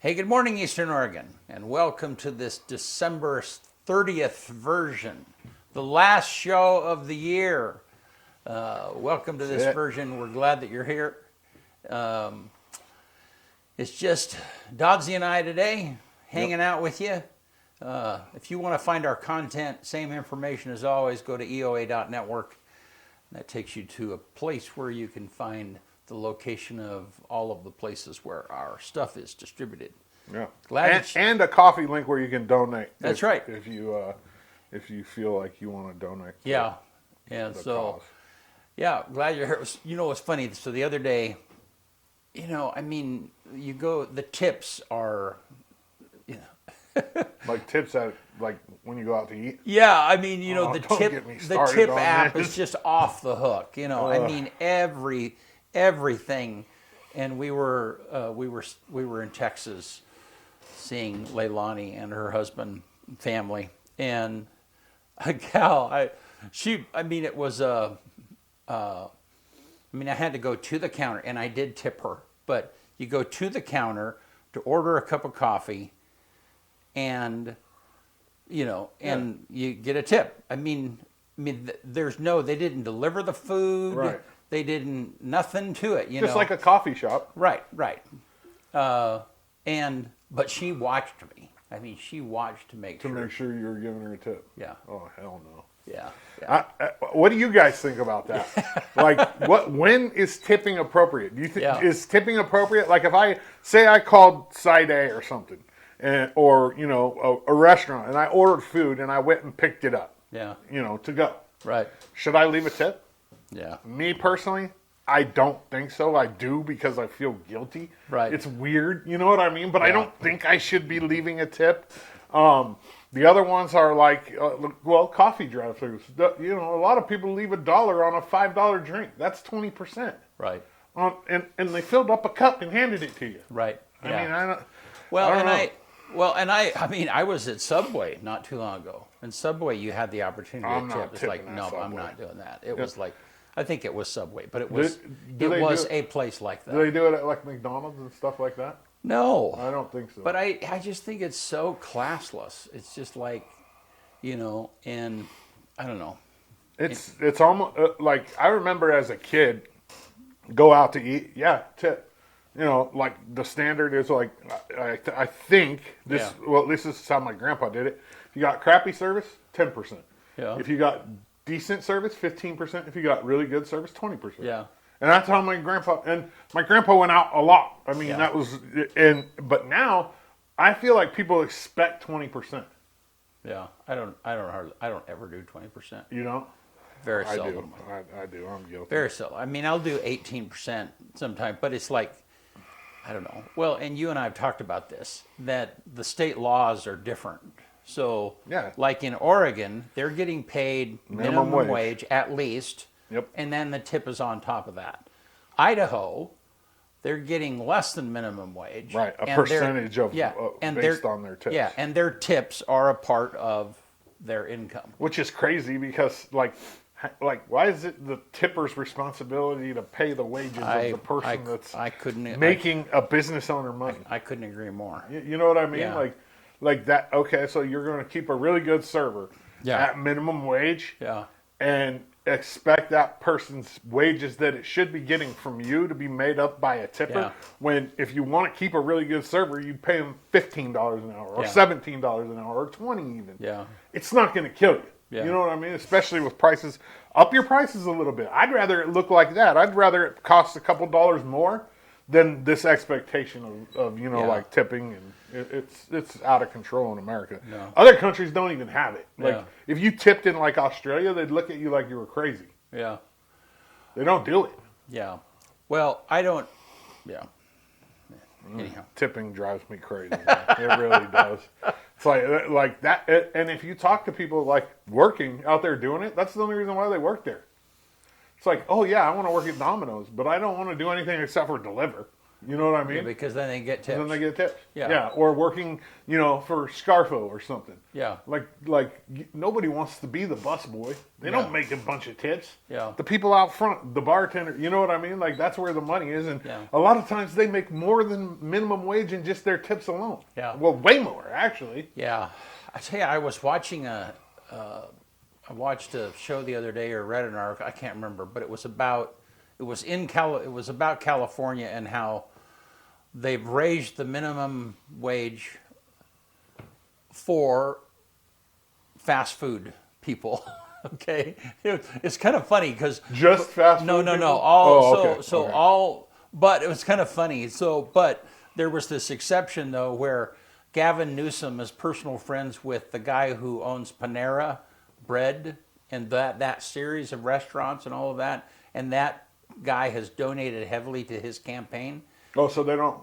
Hey, good morning, Eastern Oregon, and welcome to this December 30th version, the last show of the year. Welcome to this version. We're glad that you're here. It's just Doddsy and I today hanging out with you. If you want to find our content, same information as always, go to EOA.network. That takes you to a place where you can find the location of all of the places where our stuff is distributed. Yeah, And a coffee link where you can donate. That's right. If you feel like you want to donate. Yeah, and so, yeah, glad you're here. You know what's funny? So the other day, the tips are, like tips at like when you go out to eat. Yeah, the tip app is just off the hook. Everything, and we were in Texas, seeing Leilani and her husband, family, and a gal. I had to go to the counter, and I did tip her. But you go to the counter to order a cup of coffee, and you get a tip. They didn't deliver the food. Right. They didn't, nothing to it, Just like a coffee shop. Right. But she watched me. She watched to make sure you were giving her a tip. Yeah. Oh, hell no. Yeah. What do you guys think about that? When is tipping appropriate? Do you think is tipping appropriate? Like if I called Side A or something, or a restaurant, and I ordered food and I went and picked it up. Yeah. To go. Right. Should I leave a tip? Yeah. Me personally, I don't think so. I do because I feel guilty. Right. It's weird, you know what I mean? But I don't think I should be leaving a tip. The other ones are like, coffee drive-thrus. A lot of people leave $1 on a $5 drink. That's 20%. Right. And they filled up a cup and handed it to you. Right. Yeah. I was at Subway not too long ago. In Subway, you had the opportunity to tip. It's like, no, Subway. I'm not doing that. It was like, I think it was Subway, but it was a place like that. Do they do it at like McDonald's and stuff like that? No. I don't think so. But I just think it's so classless. It's just like, and I don't know. It's almost like I remember as a kid, go out to eat, tip. Like the standard is like, I think this, at least this is how my grandpa did it. If you got crappy service, 10%. Yeah. If you got decent service, 15%. If you got really good service, 20%. Yeah. And that's how my grandpa went out a lot. That was, but now I feel like people expect 20%. Yeah. I don't ever do 20%. You don't? Very seldom. I do. I'm guilty. Very seldom. I'll do 18% sometimes, but it's like, I don't know. Well, and you and I have talked about this, that the state laws are different. So, like in Oregon, they're getting paid minimum wage at least, and then the tip is on top of that. Idaho, they're getting less than minimum wage. Right, a percentage of based on their tips. Yeah, and their tips are a part of their income. Which is crazy because, like why is it the tipper's responsibility to pay the wages of the person that's making a business owner money? I couldn't agree more. You know what I mean? Yeah. Like that. Okay, so you're going to keep a really good server at minimum wage, and expect that person's wages that it should be getting from you to be made up by a tipper. Yeah. When if you want to keep a really good server, you pay them $15 an hour, or $17 an hour, or $20 even. Yeah, it's not going to kill you. Yeah. You know what I mean? Especially with prices. Up your prices a little bit. I'd rather it look like that. I'd rather it cost a couple dollars more than this expectation of like tipping, and it's out of control in America. No. Other countries don't even have it. Like if you tipped in like Australia, they'd look at you like you were crazy. Yeah. They don't do it. Yeah. Well, I don't. Yeah. Anyhow. Tipping drives me crazy. It really does. It's like that. And if you talk to people like working out there doing it, that's the only reason why they work there. It's like, oh yeah, I want to work at Domino's, but I don't want to do anything except for deliver. You know what I mean? Yeah, because then they get tips. Then they get tips. Yeah. Yeah. Or working, for Scarfo or something. Yeah. Like nobody wants to be the busboy. They don't make a bunch of tips. Yeah. The people out front, the bartender, you know what I mean? Like that's where the money is. And a lot of times they make more than minimum wage in just their tips alone. Yeah. Well, way more actually. Yeah. I tell you, I was watching I watched a show the other day or read an article, I can't remember, but it was about California and how they've raised the minimum wage for fast food people. Okay, it's kind of funny because just fast food. No. Okay. But it was kind of funny. But there was this exception though, where Gavin Newsom is personal friends with the guy who owns Panera Bread and that series of restaurants and all of that, and that guy has donated heavily to his campaign. Oh, so they don't.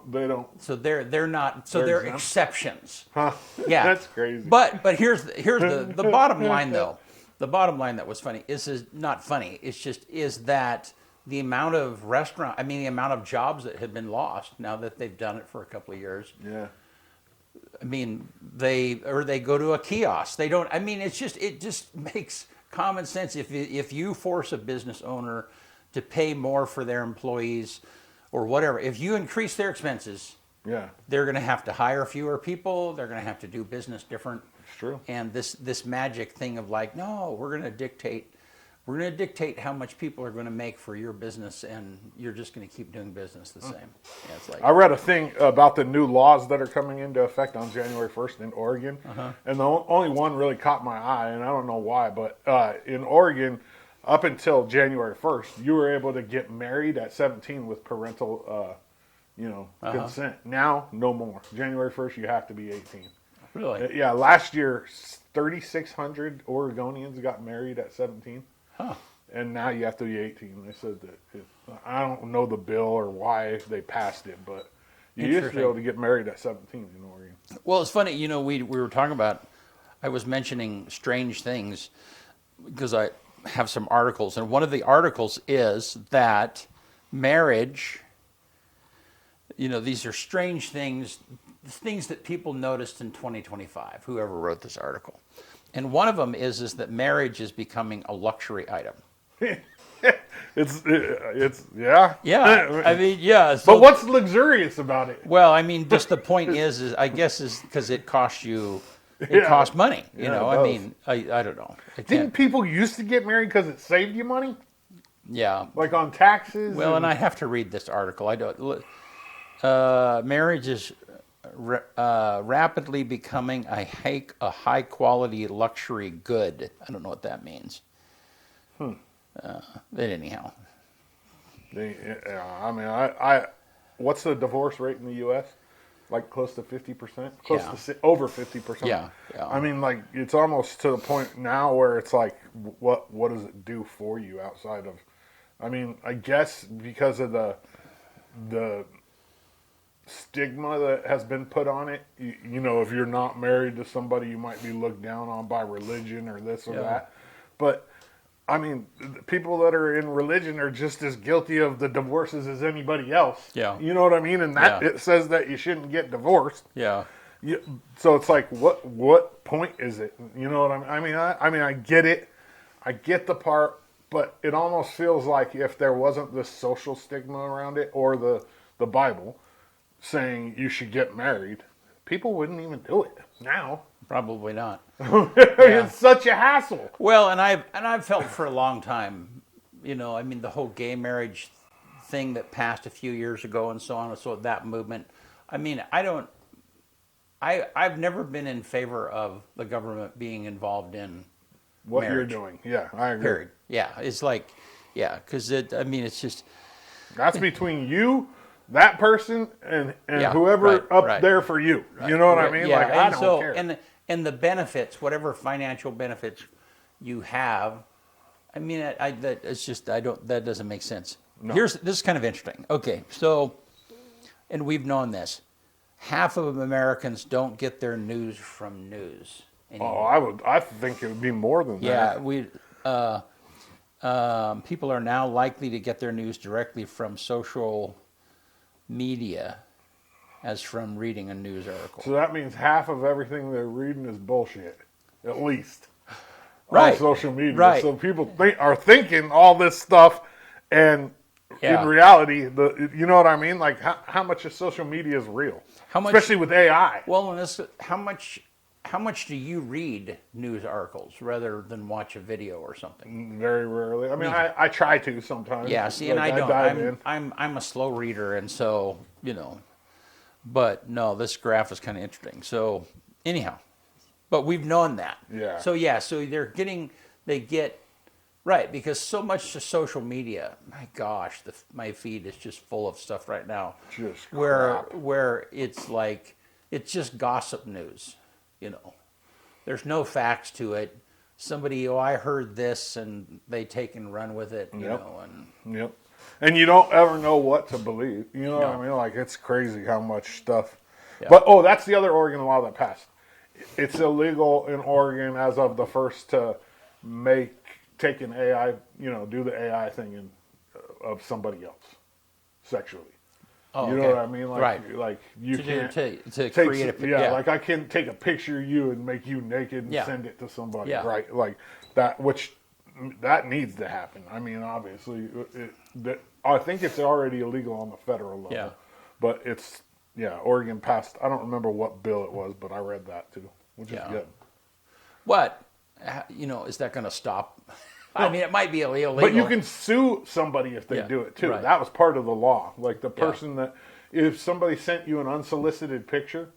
So they're not. So they're exceptions. Huh? Yeah, that's crazy. But here's the bottom line though. The bottom line that was funny is not funny. Is that the amount of the amount of jobs that have been lost now that they've done it for a couple of years. Yeah. I mean, they go to a kiosk. They don't. I mean, it just makes common sense. If you force a business owner to pay more for their employees or whatever, if you increase their expenses, they're going to have to hire fewer people. They're going to have to do business different. It's true. And this magic thing of like, no, we're going to dictate how much people are going to make for your business, and you're just going to keep doing business the same. Yeah, it's like, I read a thing about the new laws that are coming into effect on January 1st in Oregon, and the only one really caught my eye, and I don't know why, but in Oregon, up until January 1st, you were able to get married at 17 with parental, consent. Now, no more. January 1st, you have to be 18. Really? Yeah, last year, 3,600 Oregonians got married at 17. Huh. And now you have to be 18. They said that I don't know the bill or why they passed it, but you used to be able to get married at 17 in Oregon. Well, it's funny, we were talking about, I was mentioning strange things because I have some articles, and one of the articles is that marriage, these are strange things that people noticed in 2025, whoever wrote this article. And one of them is that marriage is becoming a luxury item. it's yeah. Yeah, I mean, yeah. So, but what's luxurious about it? Well, I mean, just the point is I guess is because it costs you, costs money. I mean, I don't know. Didn't people used to get married because it saved you money? Yeah. Like on taxes? Well, and I have to read this article. I don't. Marriage is rapidly becoming a high quality luxury good. I don't know what that means. But anyhow. I mean, what's the divorce rate in the U.S.? Like close to 50%? Close to over 50%. Yeah. I mean, like, it's almost to the point now where it's like, what does it do for you outside of, I mean, I guess because of the stigma that has been put on it, if you're not married to somebody, you might be looked down on by religion or this or that. But I mean, people that are in religion are just as guilty of the divorces as anybody else. Yeah. You know what I mean? And that it says that you shouldn't get divorced. Yeah. So it's like, what point is it? You know what I mean? I mean, I get it. I get the part, but it almost feels like if there wasn't this social stigma around it or the Bible saying you should get married, people wouldn't even do it now. Probably not. It's such a hassle. Well, and I've felt for a long time, I mean, the whole gay marriage thing that passed a few years ago and so on and so that movement. I mean, I've never been in favor of the government being involved in what marriage. You're doing. Yeah, I agree. Period. Yeah, it's like, because it's just. That's between you, that person, and whoever there for you. You know what I mean? Yeah, like, I don't care. And the benefits, whatever financial benefits you have, I mean, that doesn't make sense. No. This is kind of interesting. Okay, so, and we've known this. Half of Americans don't get their news from news anymore. I think it would be more than that. Yeah, people are now likely to get their news directly from social media as from reading a news article. So that means half of everything they're reading is bullshit, at least. Right. On social media. Right. So people are thinking all this stuff, and in reality, you know what I mean? Like, how much of social media is real? How much, especially with AI. Well, how much do you read news articles rather than watch a video or something? Very rarely. I mean, I try to sometimes. Yeah, see, like, and I don't. dive in. I'm a slow reader, and so, you know. But no, this graph is kind of interesting. So anyhow, but we've known that. Yeah. So yeah, so they get right, because so much to social media. My gosh, my feed is just full of stuff right now. Just where it's like it's just gossip news. You know, there's no facts to it. Somebody, I heard this, and they take and run with it. You know, and yep. And you don't ever know what to believe. You know what I mean? Like, it's crazy how much stuff. Yeah. But, that's the other Oregon law that passed. It's illegal in Oregon as of the first to take an AI, do the AI thing of somebody else sexually. Oh, you know what I mean? Like, like you can't to create a picture. Like I can take a picture of you and make you naked and send it to somebody, right? Like that needs to happen. I mean, obviously, I think it's already illegal on the federal level. Yeah. But Oregon passed. I don't remember what bill it was, but I read that too, which is good. What, is that going to stop? I mean, it might be illegal. But you can sue somebody if they do it too. Right. That was part of the law. Like the person that, if somebody sent you an unsolicited picture,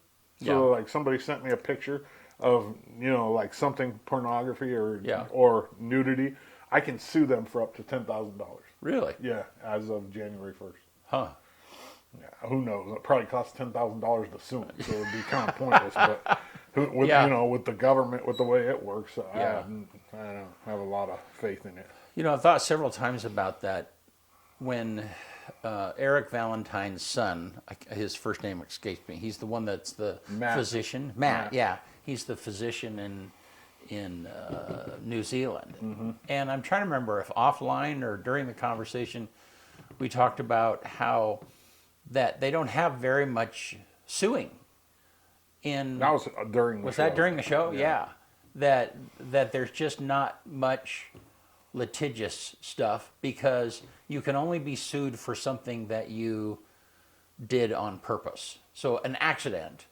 so like somebody sent me a picture of, like something pornography or nudity, I can sue them for up to $10,000. Really? Yeah, as of January 1st. Huh. Yeah, who knows? It probably costs $10,000 to sue them, so it'd be kind of pointless. But with the government, with the way it works, I don't have a lot of faith in it. I've thought several times about that. When Eric Valentine's son, his first name escapes me. He's the one that's the physician. Matt. Yeah, he's the physician in New Zealand. Mm-hmm. And I'm trying to remember if offline or during the conversation we talked about how that they don't have very much suing. That was during the show. Was that during the show? Yeah. That there's just not much litigious stuff because you can only be sued for something that you did on purpose. So an accident.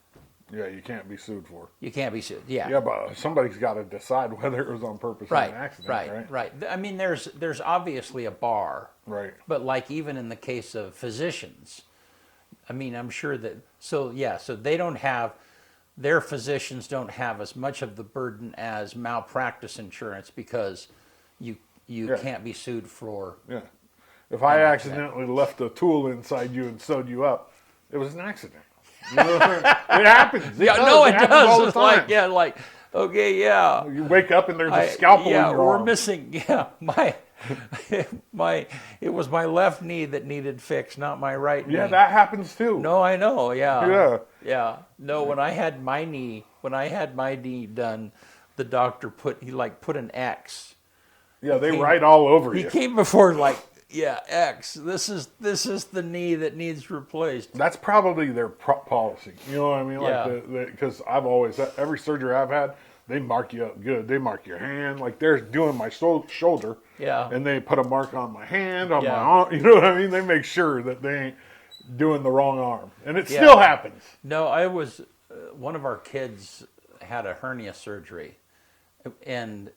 Yeah, you can't be sued for. You can't be sued. Yeah. Yeah, but somebody's got to decide whether it was on purpose or an accident, right. I mean, there's obviously a bar. Right. But like even in the case of physicians, I mean, I'm sure that so they don't have. Their physicians don't have as much of the burden as malpractice insurance because you can't be sued for. Yeah. If I accidentally left a tool inside you and sewed you up, it was an accident. It happens. It does. It's like, okay, yeah. You wake up and there's a scalpel in your we're arm. missing. Yeah, it was my left knee that needed fixed, not my right knee. Yeah, that happens too. No, I know. Yeah. Yeah. No, when I had my knee done, the doctor put an X. Yeah, they write all over you. He came before X. This is the knee that needs replaced. That's probably their policy. You know what I mean? Like because I've always every surgery I've had, they mark you up good. They mark your hand. Like they're doing my shoulder. Yeah. And they put a mark on my hand, on my arm. You know what I mean? They make sure that they ain't doing the wrong arm, and it still happens. No, I was one of our kids had a hernia surgery, and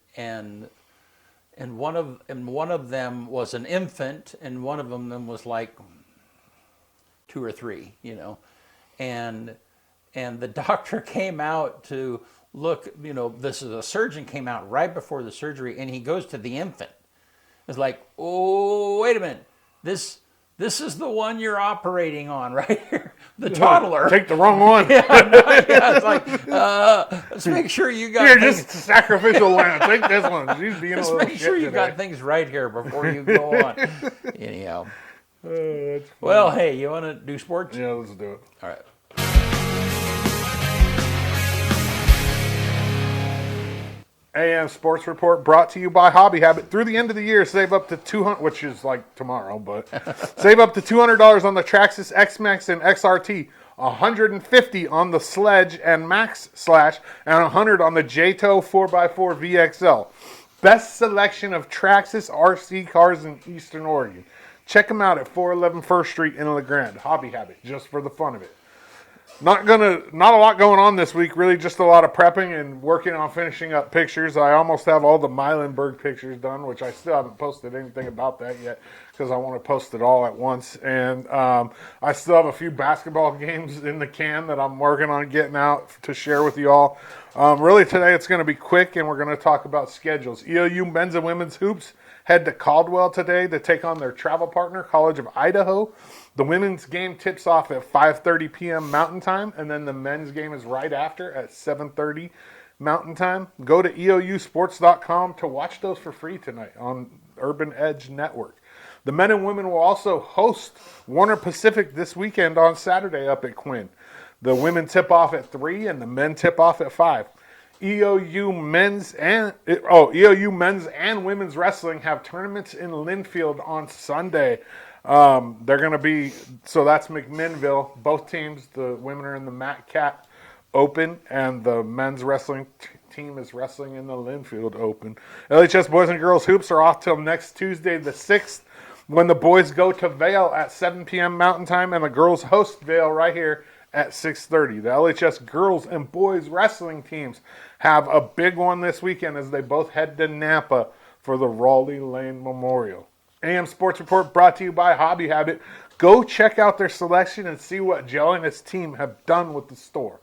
one of them was an infant, and one of them was like 2 or 3, and the doctor came out to look. This is a surgeon came out right before the surgery, and he goes to the infant. It's like, oh, wait a minute, this is the one you're operating on right here, the toddler. Take the wrong one. It's like, let's make sure you got. Here, just sacrificial lamb. Take this one. She's being let's a little make sure you got things right here before you go on. Anyhow. Well, hey, you want to do sports? Yeah, let's do it. All right. AM Sports Report brought to you by Hobby Habit. Through the end of the year, save up to $200, which is like tomorrow, but save up to $200 on the Traxxas X-Max and XRT, $150 on the Sledge and Max Slash, and $100 on the JTO 4x4 VXL. Best selection of Traxxas RC cars in Eastern Oregon. Check them out at 411 First Street in LeGrand. Hobby Habit, just for the fun of it. Not a lot going on this week, really just a lot of prepping and working on finishing up pictures. I almost have all the Milenberg pictures done, which I still haven't posted anything about that yet because I want to post it all at once. And I still have a few basketball games in the can that I'm working on getting out to share with you all. Really today it's going to be quick and we're going to talk about schedules. EOU men's and women's hoops head to Caldwell today to take on their travel partner, College of Idaho. The women's game tips off at 5:30 p.m. Mountain Time, and then the men's game is right after at 7:30 Mountain Time. Go to EOUsports.com to watch those for free tonight on Urban Edge Network. The men and women will also host Warner Pacific this weekend on Saturday up at Quinn. The women tip off at 3 and the men tip off at 5. EOU men's and women's wrestling have tournaments in Linfield on Sunday. They're going to be, so that's McMinnville. Both teams, the women are in the Matt Cat Open, and the men's wrestling team is wrestling in the Linfield Open. LHS boys and girls hoops are off till next Tuesday, the 6th, when the boys go to Vail at 7 p.m. Mountain Time, and the girls host Vail right here at 6:30. The LHS girls and boys wrestling teams have a big one this weekend as they both head to Nampa for the Raleigh Lane Memorial. AM Sports Report brought to you by Hobby Habit. Go check out their selection and see what Joe and his team have done with the store.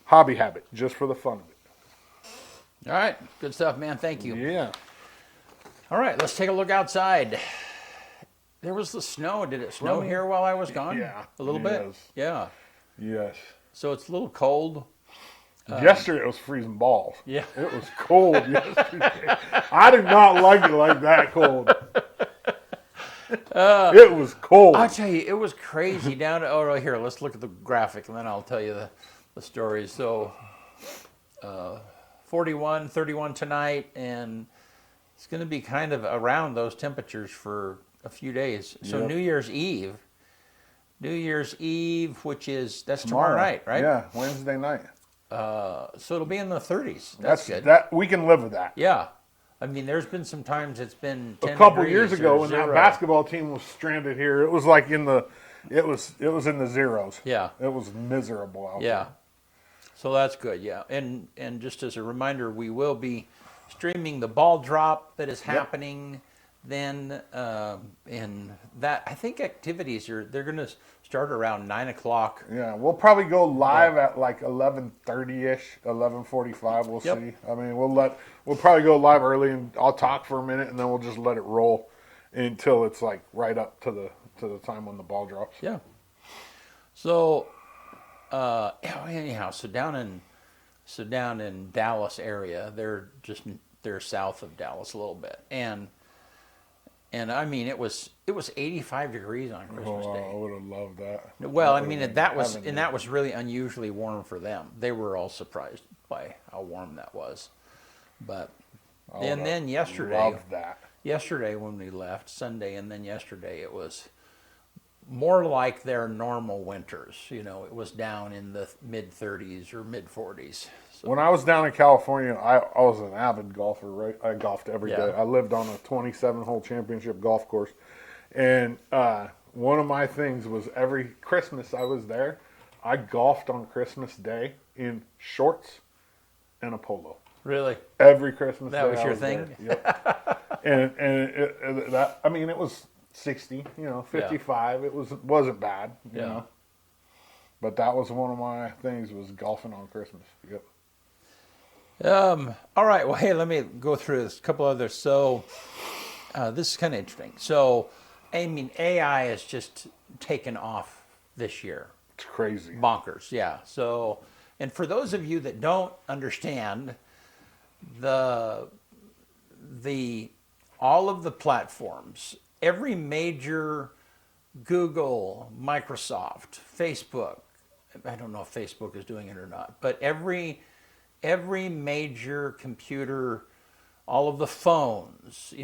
Hobby Habit, just for the fun of it. All right. Good stuff, man. Thank you. Yeah. All right. Let's take a look outside. There was the snow. Did it snow here while I was gone? Yeah. A little bit? Yeah. Yes. So it's a little cold. Yesterday it was freezing balls. Yeah. It was cold yesterday. I did not like it like that cold. It was cold. I'll tell you, it was crazy down to, right here, let's look at the graphic and then I'll tell you the story. So 41, 31 tonight, and it's going to be kind of around those temperatures for a few days. So yep. New Year's Eve, that's tomorrow night, right? Yeah, Wednesday night. So it'll be in the 30s. That's good. We can live with that. Yeah. I mean, there's been some times it's been 10 a couple degrees years ago when 0. that basketball team was stranded here. It was like it was in the zeros. Yeah. It was miserable out there. Yeah. So that's good. Yeah. And just as a reminder, we will be streaming the ball drop that is happening then, and that I think activities they're going to start around 9 o'clock. Yeah, we'll probably go live at like 11:30ish, 11:45. We'll see. I mean, we'll probably go live early, and I'll talk for a minute, and then we'll just let it roll until it's like right up to the time when the ball drops. Yeah. So, anyhow, so down in Dallas area, they're south of Dallas a little bit, and I mean, it was 85 degrees on Christmas Day. I would have loved that. Well, I mean, that was really unusually warm for them. They were all surprised by how warm that was. But then yesterday when we left Sunday, and then yesterday it was more like their normal winters. You know, it was down in the mid 30s or mid 40s. So, when I was down in California, I was an avid golfer, right? I golfed every day. I lived on a 27-hole championship golf course. And one of my things was every Christmas I was there, I golfed on Christmas Day in shorts and a polo. Really? Every Christmas That day. was your thing? Yep. and it was 60, 55. Yeah. It wasn't bad, you know. But that was one of my things was golfing on Christmas. Yep. All right. Well, hey, let me go through this. A couple others. So this is kind of interesting. So, I mean, AI has just taken off this year. It's crazy. Bonkers. Yeah. So, and for those of you that don't understand all of the platforms, every major Google, Microsoft, Facebook, I don't know if Facebook is doing it or not, but every every major computer, all of the phones,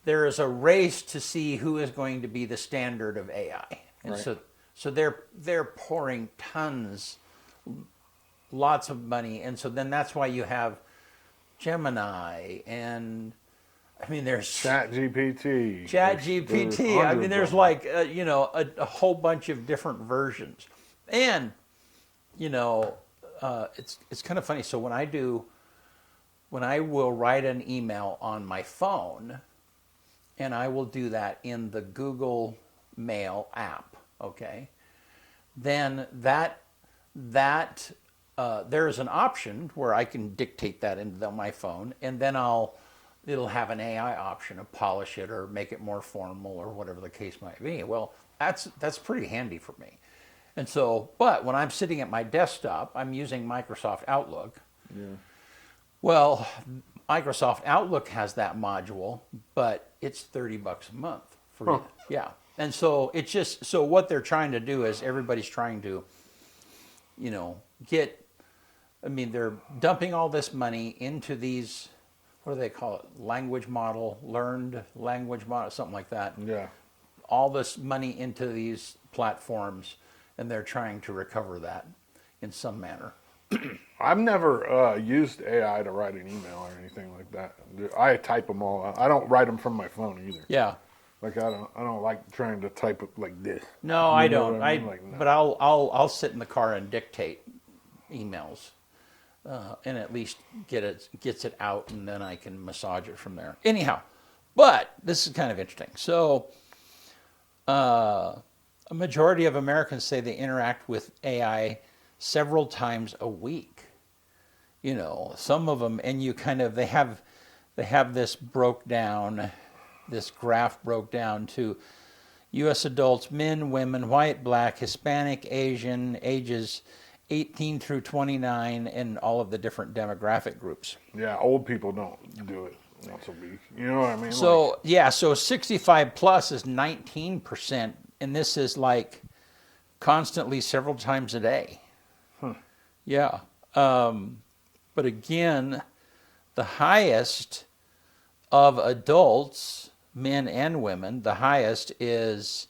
there is a race to see who is going to be the standard of AI. And right. so they're pouring lots of money. And so then that's why you have Gemini and there's ChatGPT. There's like a whole bunch of different versions. And it's kind of funny. So when I will write an email on my phone, and I will do that in the Google Mail app, okay? Then there's an option where I can dictate that into my phone, and then it'll have an AI option to polish it or make it more formal or whatever the case might be. Well, that's pretty handy for me. And so, but when I'm sitting at my desktop, I'm using Microsoft Outlook. Yeah. Well, Microsoft Outlook has that module, but it's $30 a month for yeah. And so it's just what they're trying to do is everybody's trying to, they're dumping all this money into these, what do they call it? Learned language model, something like that. Yeah. All this money into these platforms, and they're trying to recover that in some manner. I've never used AI to write an email or anything like that. I type them all out. I don't write them from my phone either. Yeah. Like I don't like trying to type it like this. No, I don't. No. But I'll sit in the car and dictate emails, and at least gets it out, and then I can massage it from there. Anyhow, but this is kind of interesting. So, a majority of Americans say they interact with AI several times a week. Some of them, and they have this this graph broke down to U.S. adults, men, women, white, black, Hispanic, Asian, ages 18 through 29, and all of the different demographic groups. Yeah, old people don't do it once a week. You know what I mean? So, so 65 plus is 19%, and this is like constantly several times a day. Yeah. But again, the highest of adults, men and women, the highest is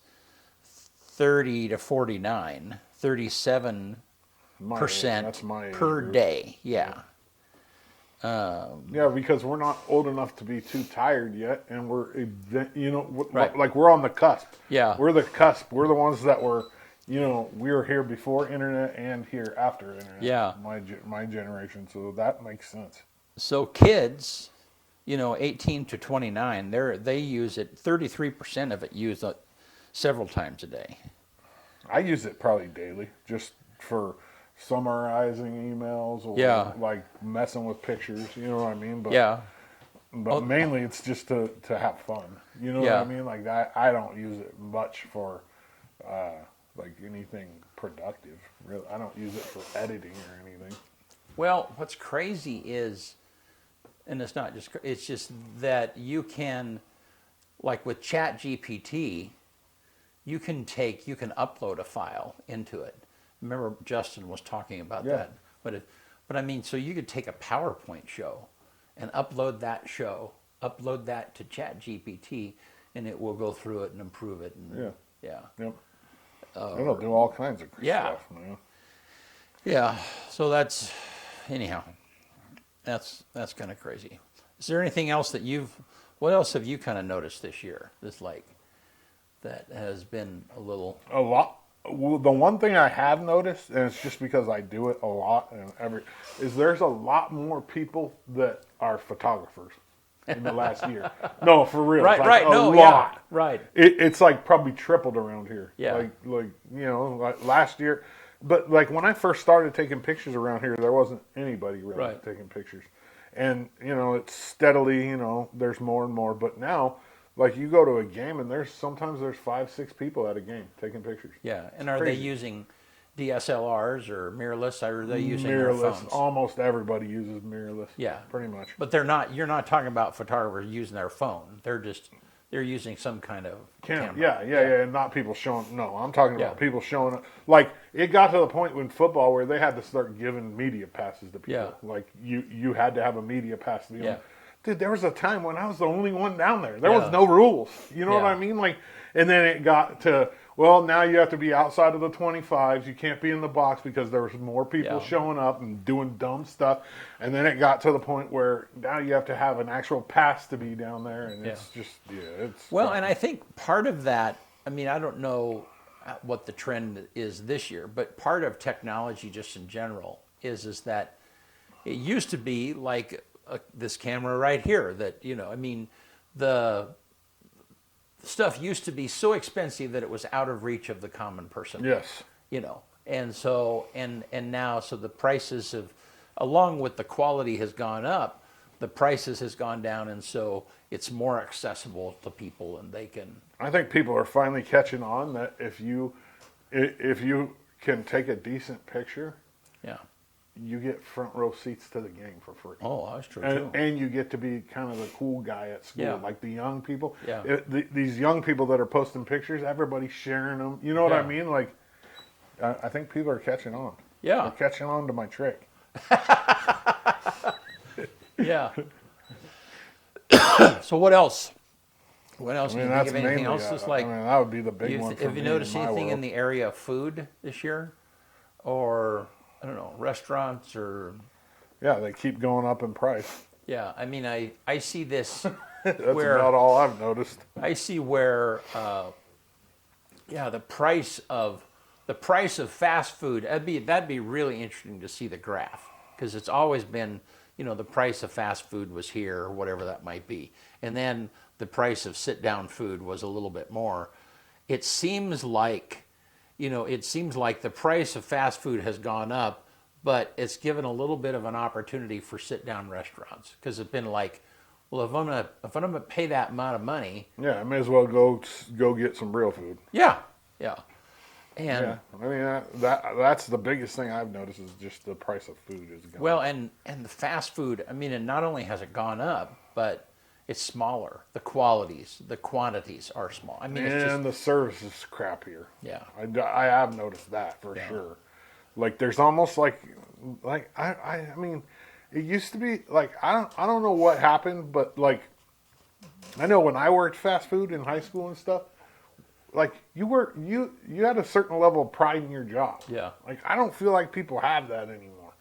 30 to 49, 37% per day. Yeah. Yeah, because we're not old enough to be too tired yet, and we're, right. Like we're on the cusp. Yeah. We're the cusp. We're the ones that were, we were here before internet and here after internet. Yeah. My generation, so that makes sense. So kids, 18 to 29, they use it. 33% of it use it several times a day. I use it probably daily, just for summarizing emails or like messing with pictures. You know what I mean? But, But mainly it's just to have fun. You know what I mean? Like I don't use it much for like anything productive. Really, I don't use it for editing or anything. Well, what's crazy is, and it's just that you can, like with ChatGPT, you can upload a file into it. Remember Justin was talking about that. But so you could take a PowerPoint show and upload that to ChatGPT, and it will go through it and improve it. And, Yep. It'll do all kinds of stuff, man. Yeah. So that's kind of crazy. Is there anything else what else have you kind of noticed this year? That has been a lot. Well, the one thing I have noticed, and it's just because I do it a lot, is there's a lot more people that are photographers in the last year. No, for real. Right, like right. A lot. Yeah, right. It's like probably tripled around here. Yeah. Like last year. But like when I first started taking pictures around here, there wasn't anybody really taking pictures. And, it's steadily, there's more and more. But now, like you go to a game and sometimes there's 5-6 people at a game taking pictures. Yeah, and are they using DSLRs or mirrorless? Or are they using their phones? Almost everybody uses mirrorless. Yeah, pretty much. But you're not talking about photographers using their phone. They're they're using some kind of camera. Yeah, and not people showing. No, I'm talking about people showing up. Like it got to the point in football where they had to start giving media passes to people. Yeah. Like you had to have a media pass to be on. Yeah. Dude, there was a time when I was the only one down there. There was no rules. You know what I mean? Like, and then it got to, well, now you have to be outside of the 25s. You can't be in the box because there was more people showing up and doing dumb stuff. And then it got to the point where now you have to have an actual pass to be down there. And it's just, it's. Well, and I think part of that, I mean, I don't know what the trend is this year, but part of technology just in general is that it used to be like this camera right here that, I mean, the stuff used to be so expensive that it was out of reach of the common person. Yes. And so, and now, so the prices have, along with the quality has gone up, the prices has gone down, and so it's more accessible to people, and they can. I think people are finally catching on that if you can take a decent picture, you get front row seats to the game for free. Oh, that's true too. And you get to be kind of the cool guy at school, like the young people. Yeah. These young people that are posting pictures, everybody's sharing them. You know what I mean? Like, I think people are catching on. Yeah. They're catching on to my trick. Yeah. So what else? What else? I mean, Can you think of anything else? Just like, that would be the big one. Have you noticed anything in the area of food this year, or I don't know, restaurants or? Yeah, they keep going up in price. Yeah, I mean, I see this. That's about all I've noticed. I see where, the price of fast food. That'd be really interesting to see the graph, because it's always been, the price of fast food was here or whatever that might be, and then the price of sit down food was a little bit more. It seems like, the price of fast food has gone up, but it's given a little bit of an opportunity for sit down restaurants, because it's been like, well, if I'm gonna pay that amount of money, I may as well go get some real food. Yeah. And I mean that's the biggest thing I've noticed is just the price of food is going. Well, and the fast food, I mean, and not only has it gone up, but it's smaller. The quantities are small. I mean, the service is crappier. Yeah, I have noticed that for sure. Like there's almost like I mean, it used to be like I don't know what happened, but like I know when I worked fast food in high school and stuff, like you had a certain level of pride in your job. Yeah. Like I don't feel like people have that anymore.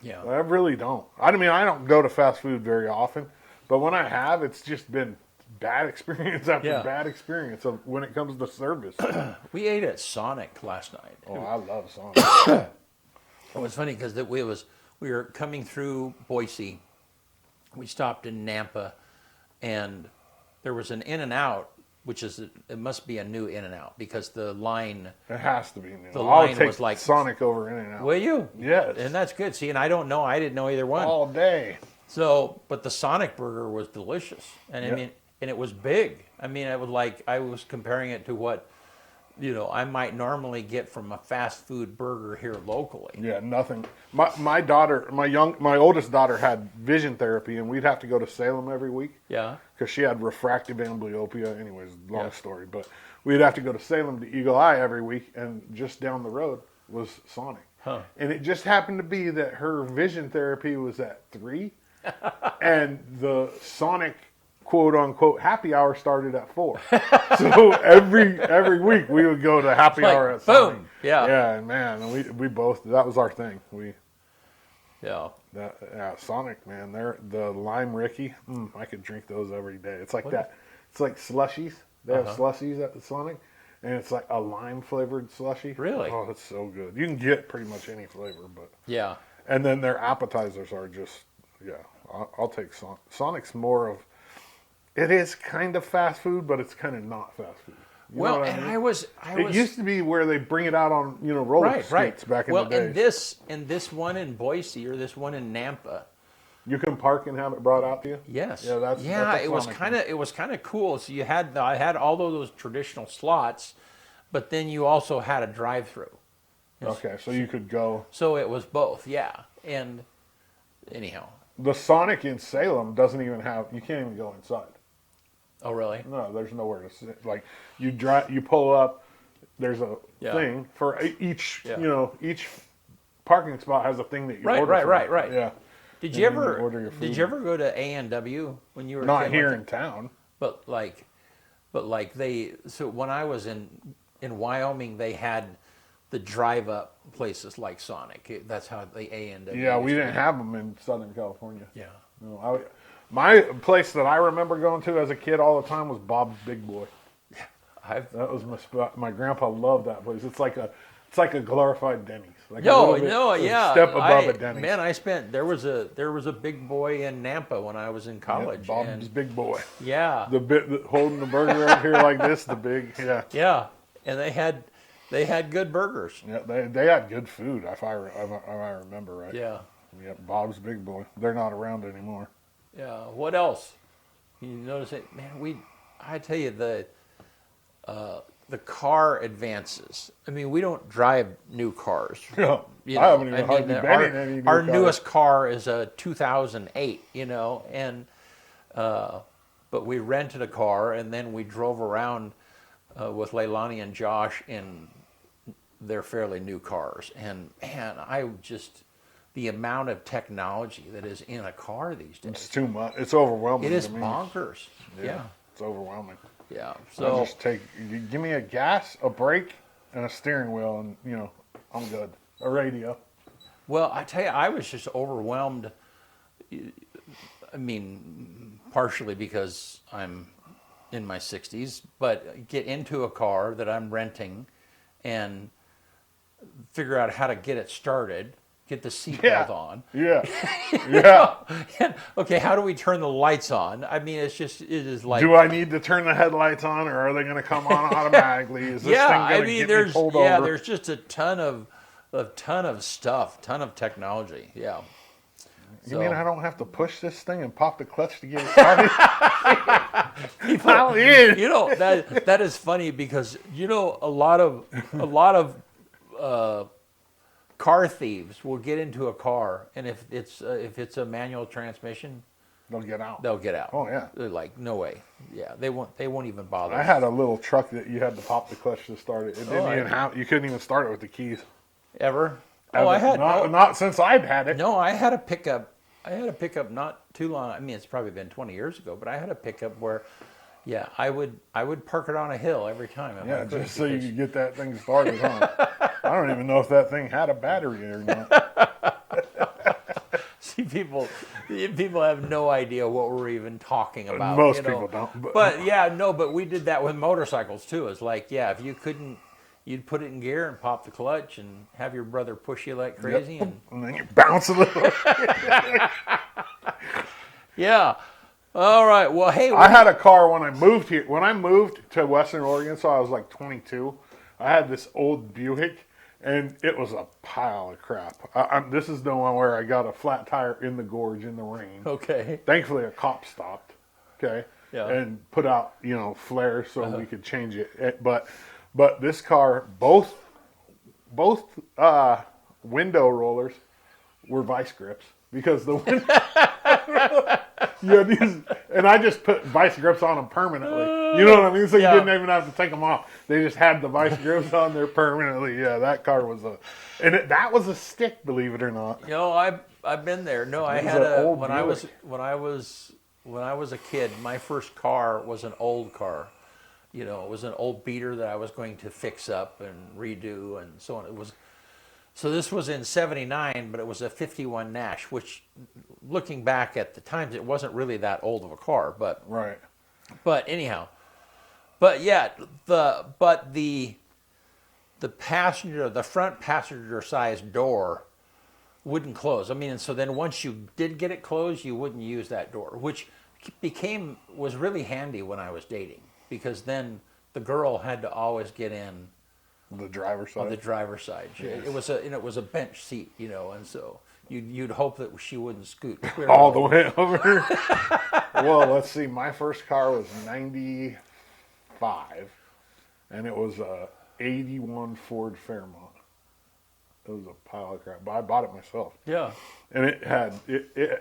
Yeah. I really don't. I mean, I don't go to fast food very often, but when I have, it's just been bad experience after bad experience of when it comes to service. We ate at Sonic last night. Oh, I love Sonic. It was funny because we were coming through Boise. We stopped in Nampa, and there was an In-N-Out, which is it must be a new In-N-Out because the line. It has to be new. The line was like Sonic over In-N-Out. Will you? Yes. And that's good. See, and I don't know. I didn't know either one. All day. So, but the Sonic burger was delicious, and I mean, and it was big. I mean, it was like I was comparing it to what I might normally get from a fast food burger here locally. Yeah, nothing. My daughter, my oldest daughter had vision therapy, and we'd have to go to Salem every week. Yeah. Because she had refractive amblyopia. Anyways, long story, but we'd have to go to Salem to Eagle Eye every week, and just down the road was Sonic. Huh. And it just happened to be that her vision therapy was at 3, and the Sonic quote unquote happy hour started at 4. So every week we would go to happy hour at Sonic. Boom. Yeah. Yeah, and man, we both, that was our thing. Sonic, man, the Lime Ricky, I could drink those every day. It's like that. It's like slushies. They have slushies at the Sonic, and it's like a lime flavored slushie. Really? Oh, it's so good. You can get pretty much any flavor, but yeah. And then their appetizers are just I'll take Sonic. Sonic's more of, it is kind of fast food, but it's kind of not fast food. You know what I mean? I was. It used to be where they bring it out on roller skates back in the day. And this one in Boise or this one in Nampa, you can park and have it brought out to you. Yes. Yeah, that's it was kind of cool. So I had all of those traditional slots, but then you also had a drive-through. Okay, so you could go. So it was both, yeah. And anyhow, the Sonic in Salem doesn't even have. You can't even go inside. Oh, really? No, there's nowhere to sit. Like you pull up. There's a thing for each. You know, each parking spot has a thing that you order. Right. Yeah. Did you ever go to A&W when you were not a kid? here in town? But when I was in Wyoming, they had the drive up places like Sonic. That's how the A&W. Yeah, we didn't have them in Southern California. Yeah. No, my place that I remember going to as a kid all the time was Bob's Big Boy. That was my spot. My grandpa loved that place. It's like a glorified Denny's. Like step above a Denny's. Man, there was a Big Boy in Nampa when I was in college. Yeah, Bob's Big Boy. Yeah. Holding the burger up here like this, the big. Yeah. Yeah, and they had good burgers. Yeah, they had good food. If I remember right. Yeah. Yeah, Bob's Big Boy. They're not around anymore. Yeah. What else? You notice it, man. I tell you the car advances. I mean, we don't drive new cars. No, I haven't even hardly been in any new Our cars. newest car is a 2008. And but we rented a car and then we drove around with Leilani and Josh in their fairly new cars. And man, the amount of technology that is in a car these days. It's too much. It's overwhelming. It is bonkers. Yeah. It's overwhelming. Yeah. So give me a gas, a brake, and a steering wheel, and I'm good. A radio. Well, I tell you, I was just overwhelmed. I mean, partially because I'm in my 60s, but get into a car that I'm renting and figure out how to get it started. Get the seatbelt on. Yeah. Yeah. And, okay, how do we turn the lights on? I mean, it is like. Do I need to turn the headlights on, or are they going to come on automatically? Is this thing going to get me pulled over? There's just a ton of stuff, ton of technology. Yeah. You mean I don't have to push this thing and pop the clutch to get it started? That is funny because a lot of car thieves will get into a car, and if it's a manual transmission, they'll get out. Oh yeah. They're like, no way. Yeah, they won't even bother. I had a little truck that you had to pop the clutch to start it. You couldn't even start it with the keys. Ever? Oh, I had not since I've had it. No, I had a pickup. Not too long. I mean, it's probably been 20 years ago, but I had a pickup where, yeah, I would park it on a hill every time. Yeah, just so you could get that thing started, huh? I don't even know if that thing had a battery or not. See, people have no idea what we're even talking about. Most people don't. But we did that with motorcycles too. It's like, yeah, if you couldn't, you'd put it in gear and pop the clutch and have your brother push you like crazy. Yep. And then you bounce a little. Yeah. All right. Well, hey. I had a car when I moved here. When I moved to Western Oregon, so I was like 22, I had this old Buick, and it was a pile of crap. This is the one where I got a flat tire in the gorge in the rain. Okay. Thankfully, a cop stopped. Okay. Yeah. And put out, flares so we could change it. But this car, both window rollers were vice grips because the window. And I just put vice grips on them permanently. You know what I mean? So you didn't even have to take them off. They just had the vice grips on there permanently. Yeah, that car was that was a stick, believe it or not. I've been there. No, I had when I was a kid. My first car was an old car. It was an old beater that I was going to fix up and redo and so on. So this was in '79, but it was a '51 Nash, which, looking back at the times, it wasn't really that old of a car. But right. But anyhow, but yeah, the front passenger side door wouldn't close. I mean, and so then once you did get it closed, you wouldn't use that door, which was really handy when I was dating, because then the girl had to always get in. The driver's side. On the driver's side, yes. It was a bench seat, and so you'd hope that she wouldn't scoot all the way over. Well, let's see. My first car was '95, and it was a '81 Ford Fairmont. It was a pile of crap, but I bought it myself. Yeah. And it had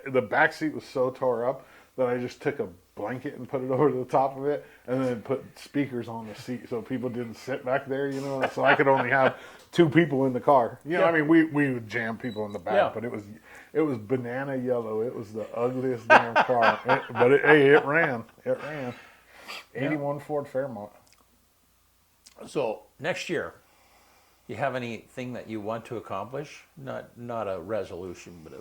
the back seat was so tore up that I just took a blanket and put it over the top of it, and then put speakers on the seat so people didn't sit back there, so I could only have 2 people in the car. I mean, we would jam people in the back, but it was banana yellow. It was the ugliest damn car. But it ran. It ran. 81 Ford Fairmont. So next year, you have anything that you want to accomplish? Not a resolution, but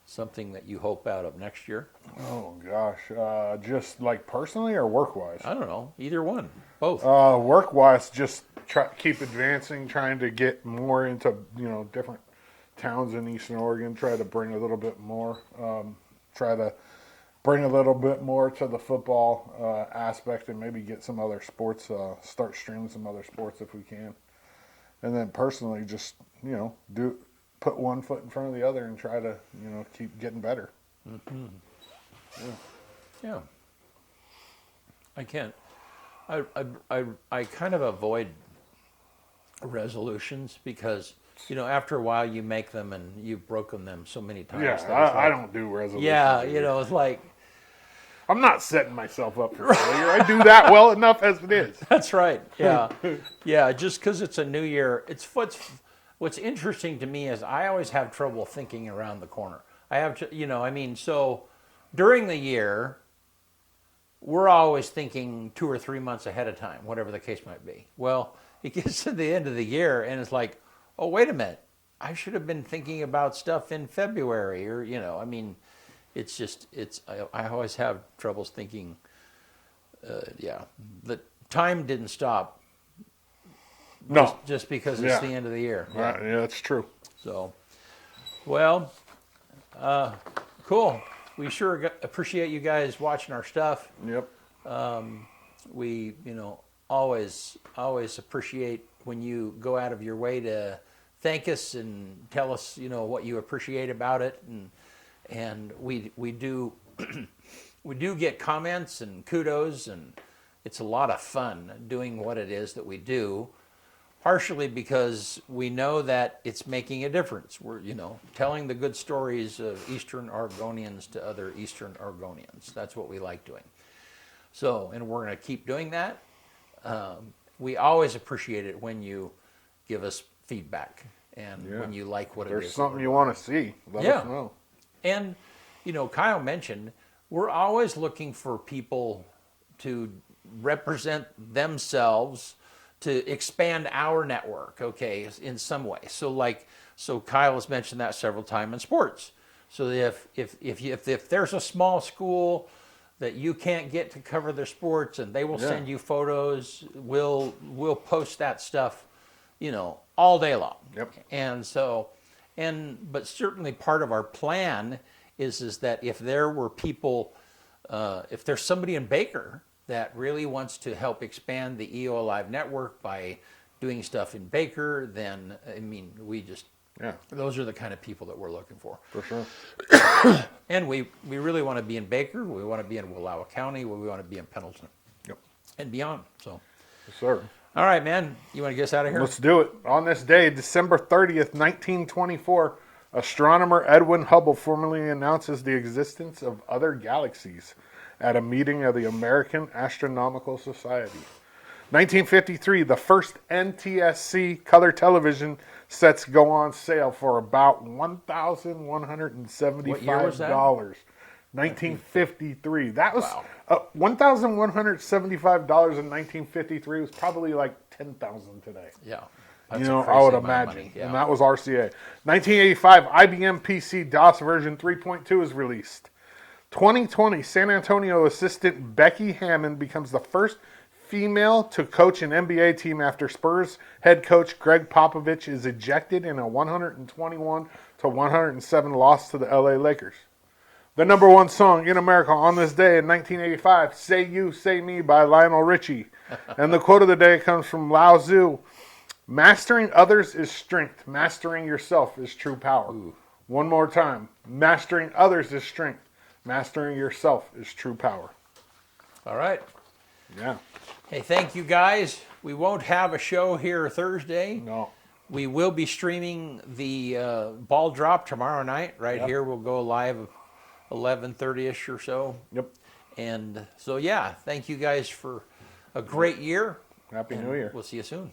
something that you hope out of next year? Oh gosh, just like personally or work wise? I don't know, either one, both. Work wise, just keep advancing, trying to get more into different towns in Eastern Oregon. Try to bring a little bit more. Try to bring a little bit more to the football aspect, and maybe get some other sports. Start streaming some other sports if we can. And then personally, just put one foot in front of the other and try to keep getting better. Mm-hmm. Yeah. I can't. I kind of avoid resolutions because after a while you make them and you've broken them so many times. Yeah, I don't do resolutions. Yeah, it's like I'm not setting myself up for failure. I do that well enough as it is. That's right. Yeah, yeah. Just because it's a new year, what's interesting to me is I always have trouble thinking around the corner. I have to, so during the year, we're always thinking 2 or 3 months ahead of time, whatever the case might be. Well, it gets to the end of the year and it's like, oh, wait a minute. I should have been thinking about stuff in February or, it's just, I always have troubles thinking, the time didn't stop. No. Just because it's the end of the year. Yeah, that's true. So, well, cool. We sure appreciate you guys watching our stuff. Yep. We, always appreciate when you go out of your way to thank us and tell us, what you appreciate about it. And we do, we do get comments and kudos, and it's a lot of fun doing what it is that we do. Partially because we know that it's making a difference. We're, telling the good stories of Eastern Oregonians to other Eastern Oregonians. That's what we like doing. So, and we're going to keep doing that. We always appreciate it when you give us feedback and when you like what it is. There's something you want to see, let us know. And, Kyle mentioned, we're always looking for people to represent themselves to expand our network, okay, in some way. So Kyle has mentioned that several times in sports. So if there's a small school that you can't get to cover their sports and they will send you photos, we'll post that stuff, all day long. Yep. And so, but certainly part of our plan is that if there were people, if there's somebody in Baker that really wants to help expand the EOA Live network by doing stuff in Baker, then, we just, those are the kind of people that we're looking for. For sure. And we really want to be in Baker, we want to be in Wallowa County, we want to be in Pendleton. Yep. And beyond, so. Yes, sir. All right, man, you want to get us out of here? Let's do it. On this day, December 30th, 1924, astronomer Edwin Hubble formally announces the existence of other galaxies at a meeting of the American Astronomical Society. 1953, the first NTSC color television sets go on sale for about $1,175. What year was that? 1953. That was $1,175 in 1953 was probably like $10,000 today. Yeah. I would imagine. And that was RCA. 1985, IBM PC DOS version 3.2 is released. 2020, San Antonio assistant Becky Hammond becomes the first female to coach an NBA team after Spurs head coach Greg Popovich is ejected in a 121-107 loss to the LA Lakers. The number one song in America on this day in 1985, Say You, Say Me by Lionel Richie. And the quote of the day comes from Lao Tzu, mastering others is strength, mastering yourself is true power. Ooh. One more time, mastering others is strength, mastering yourself is true power. All right. Yeah. Hey, thank you guys. We won't have a show here Thursday. No. We will be streaming the ball drop tomorrow night right here. We'll go live 11:30ish or so. Yep. And so, yeah, thank you guys for a great year. Happy New Year. We'll see you soon.